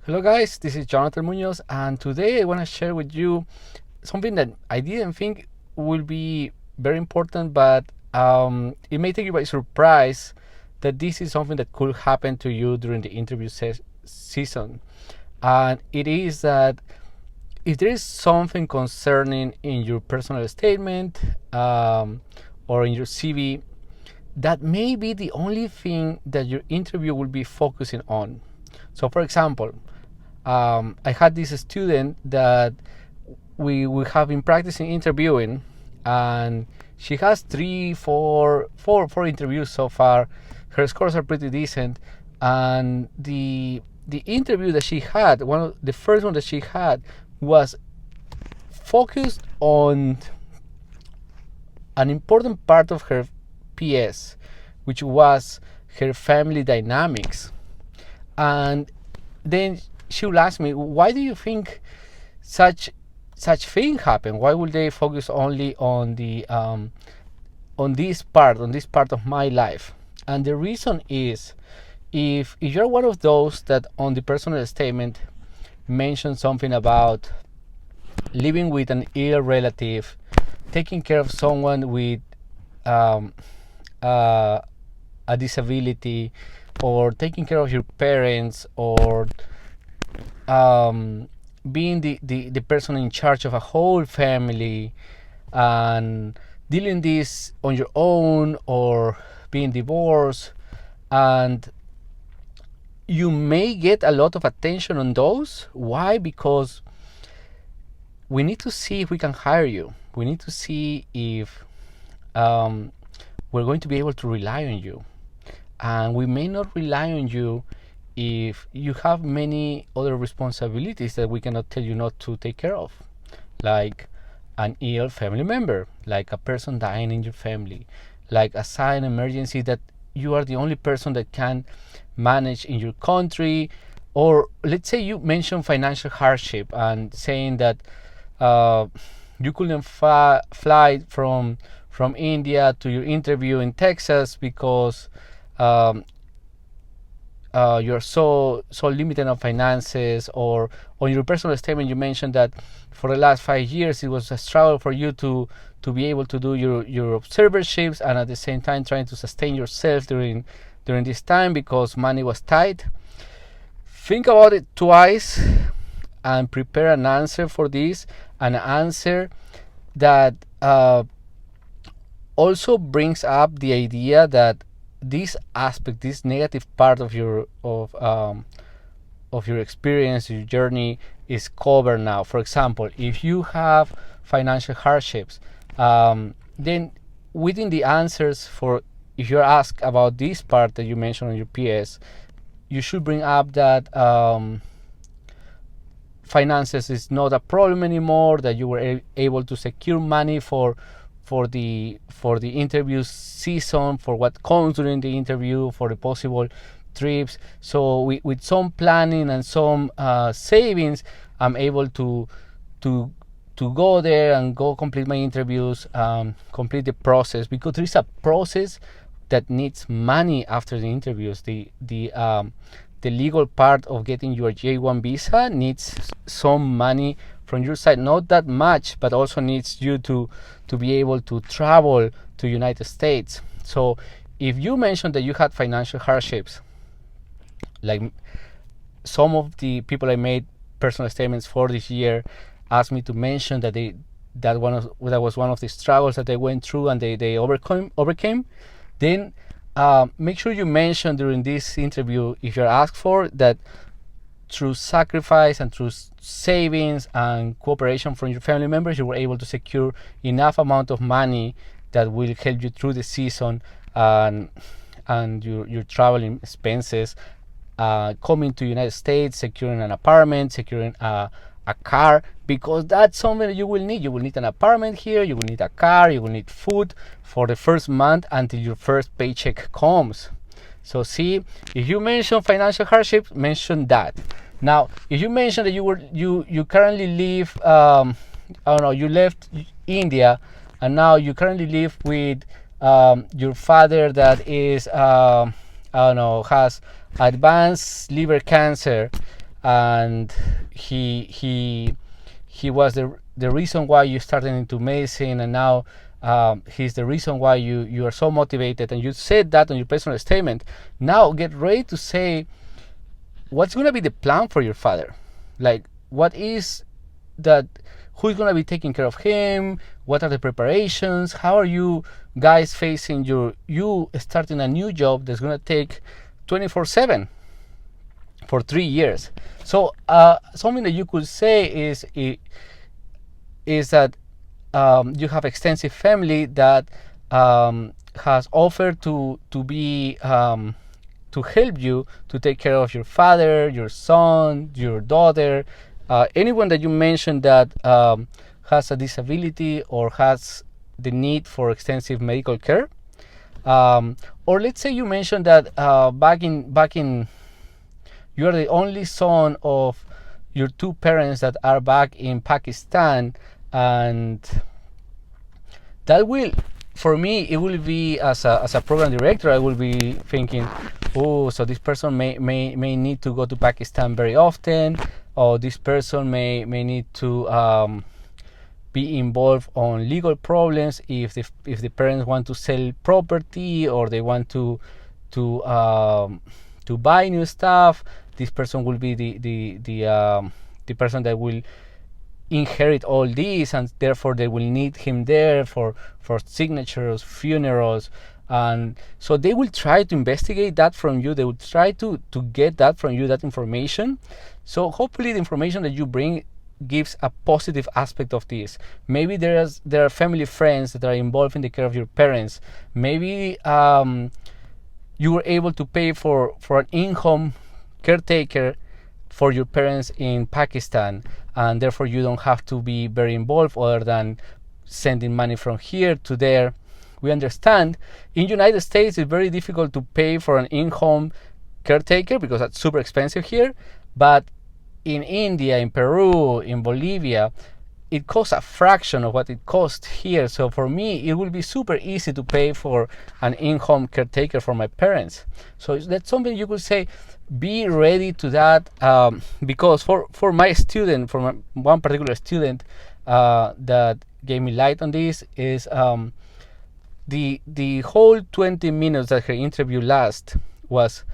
Hello guys, this is Jonathan Munoz, and today I want to share with you something that I didn't think will be very important, but it may take you by surprise that this is something that could happen to you during the interview season. And it is that if there is something concerning in your personal statement or in your CV, that may be the only thing that your interview will be focusing on. So, for example, I had this student that we have been practicing interviewing, and she has four interviews so far. Her scores are pretty decent, and the interview that she had, the first one that she had, was focused on an important part of her PS, which was her family dynamics. And then she will ask me, why do you think such thing happen? Why would they focus only on the on this part of my life? And the reason is, if you're one of those that on the personal statement mention something about living with an ill relative, taking care of someone with um, uh, a disability, or taking care of your parents, or being the person in charge of a whole family, and dealing this on your own, or being divorced, and you may get a lot of attention on those. Why? Because we need to see if we can hire you. We need to see if um, we're going to be able to rely on you. And we may not rely on you if you have many other responsibilities that we cannot tell you not to take care of, like an ill family member, like a person dying in your family, like a sudden emergency that you are the only person that can manage in your country. Or let's say you mention financial hardship and saying that uh, you couldn't fly from India to your interview in Texas because um, you're so limited on finances. Or on your personal statement you mentioned that for the last 5 years it was a struggle for you to be able to do your observerships, and at the same time trying to sustain yourself during this time because money was tight. Think about it twice and prepare an answer for this, an answer that also brings up the idea that this aspect, this negative part of your experience, your journey, is covered now. For example, if you have financial hardships, then within the answers for, if you're asked about this part that you mentioned on your PS, you should bring up that finances is not a problem anymore, that you were able to secure money for the interview season, for what comes during the interview, for the possible trips. So with some planning and some savings, I'm able to go there and go complete my interviews, complete the process, because there is a process that needs money after the interviews. The legal part of getting your J1 visa needs some money from your side, not that much, but also needs you to be able to travel to United States. So if you mentioned that you had financial hardships, like some of the people I made personal statements for this year asked me to mention that that was one of the struggles that they went through and they overcame, then make sure you mention during this interview, if you're asked for, that through sacrifice and through savings and cooperation from your family members, you were able to secure enough amount of money that will help you through the season, and your traveling expenses, coming to United States, securing an apartment, securing a car, because that's something that you will need. You will need an apartment here, you will need a car, you will need food for the first month until your first paycheck comes. So see, if you mention financial hardship, mention that. Now, if you mention that you currently live, I don't know, you left India, and now you currently live with your father that is, I don't know, has advanced liver cancer, and he was the reason why you started into medicine, and now he's the reason why you are so motivated, and you said that on your personal statement. Now get ready to say what's going to be the plan for your father. Like, what is that? Who's going to be taking care of him? What are the preparations? How are you guys facing you starting a new job that's going to take 24/7 for 3 years? So something that you could say is that you have extensive family that has offered to be to help you to take care of your father, your son, your daughter, anyone that you mentioned that has a disability or has the need for extensive medical care. Or let's say you mentioned that back in you are the only son of your two parents that are back in Pakistan, and that will, for me, it will be as a program director, I will be thinking, oh, so this person may need to go to Pakistan very often, or this person may need to be involved on legal problems if the parents want to sell property, or they want to buy new stuff. This person will be the person that will inherit all these, and therefore they will need him there for signatures, funerals, and so they will try to investigate that from you. They will try to get that from you, that information. So hopefully the information that you bring gives a positive aspect of this. Maybe there are family friends that are involved in the care of your parents. Maybe you were able to pay for an in-home caretaker for your parents in Pakistan, and therefore you don't have to be very involved other than sending money from here to there. We understand in United States it's very difficult to pay for an in-home caretaker because that's super expensive here, but in India, in Peru, in Bolivia, it costs a fraction of what it costs here. So for me, it will be super easy to pay for an in-home caretaker for my parents. So that's something you could say, be ready to that, because for my student, one particular student that gave me light on this is the whole 20 minutes that her interview last was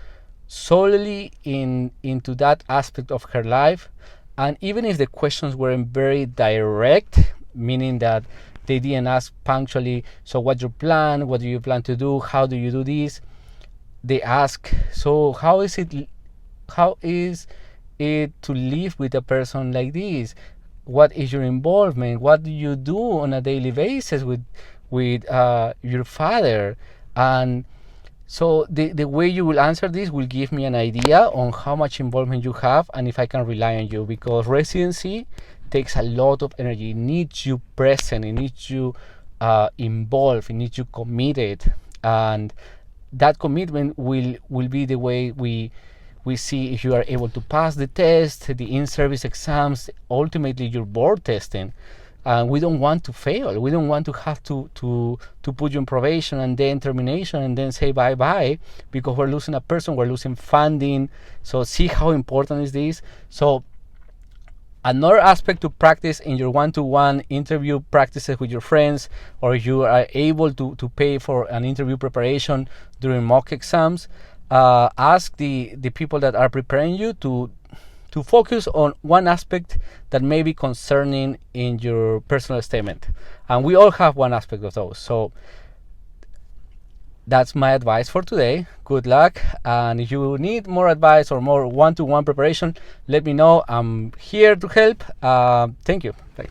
solely into that aspect of her life. And even if the questions weren't very direct, meaning that they didn't ask punctually, so what's your plan? What do you plan to do? How do you do this? They ask, so how is it to live with a person like this? What is your involvement? What do you do on a daily basis with your father? And so the way you will answer this will give me an idea on how much involvement you have and if I can rely on you, because residency takes a lot of energy. It needs you present, it needs you involved, it needs you committed, and that commitment will be the way we see if you are able to pass the test, the in-service exams, ultimately your board testing. And we don't want to fail. We don't want to have to put you in probation and then termination and then say bye-bye, because we're losing a person, we're losing funding. So see how important is this. So another aspect to practice in your one-to-one interview practices with your friends, or you are able to pay for an interview preparation during mock exams, ask the people that are preparing you to focus on one aspect that may be concerning in your personal statement. And we all have one aspect of those. So that's my advice for today. Good luck. And if you need more advice or more one-to-one preparation, let me know. I'm here to help. Thank you. Bye.